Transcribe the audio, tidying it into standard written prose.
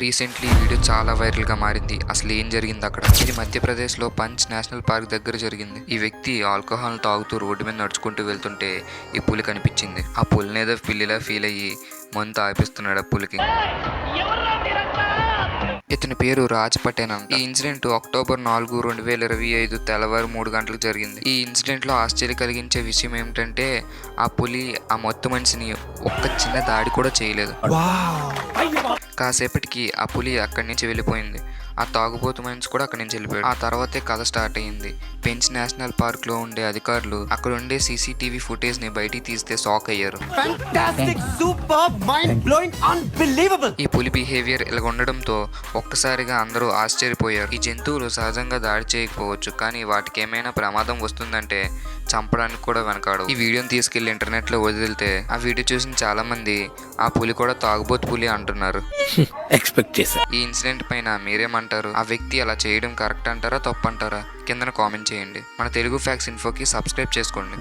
Recently ఈ video చాలా వైరల్గా మారింది. అసలు ఏం జరిగింది అక్కడ? ఇది మధ్యప్రదేశ్లో పంచ్ నేషనల్ పార్క్ దగ్గర జరిగింది. ఈ వ్యక్తి ఆల్కహాల్ తాగుతూ రోడ్డు మీద నడుచుకుంటూ వెళ్తుంటే ఈ పులి కనిపించింది. ఆ పులినేదో పిల్లిలా ఫీల్ అయ్యి మందు తాపిస్తున్నాడు ఆ పులికి. ఇతని పేరు రాజ్ పటేల్ అంట. ఈ ఇన్సిడెంట్ అక్టోబర్ 4, 2025 తెల్లవారు 3 గంటలకు జరిగింది. ఈ ఇన్సిడెంట్ లో ఆశ్చర్య కలిగించే విషయం ఏమిటంటే ఆ పులి ఆ మొత్తం మనిషిని ఒక్క చిన్న దాడి కూడా చేయలేదు. కాసేపటికి ఆ పులి అక్కడి నుంచి వెళ్ళిపోయింది. ఆ తాగుబోతు మనిషి కూడా అక్కడి నుంచి వెళ్ళిపోయాడు. ఆ తర్వాతే కథ స్టార్ట్ అయ్యింది. పెంచ్ నేషనల్ పార్క్ లో ఉండే అధికారులు అక్కడ ఉండే సీసీటీవీ ఫుటేజ్ ని బయటికి తీస్తే షాక్ అయ్యారు. ఈ పులి బిహేవియర్ ఇలా ఉండడంతో ఒక్కసారిగా అందరూ ఆశ్చర్యపోయారు. ఈ జంతువులు సహజంగా దాడి చేయకపోవచ్చు, కానీ వాటికి ఏమైనా ప్రమాదం వస్తుందంటే చంపడానికి కూడా వెనకాడు. ఈ వీడియోని తీసుకెళ్లి ఇంటర్నెట్ లో వదిలితే ఆ వీడియో చూసిన చాలా మంది ఆ పులి కూడా తాగుబోతు పులి అంటున్నారు. ఎక్స్పెక్ట్ చేశా. ఈ ఇన్సిడెంట్ పైన మీరేమంటారు? ఆ వ్యక్తి అలా చేయడం కరెక్ట్ అంటారా, తప్పు అంటారా? కిందన కామెంట్ చేయండి. మన తెలుగు ఫ్యాక్స్ ఇన్ఫోకి సబ్స్క్రైబ్ చేసుకోండి.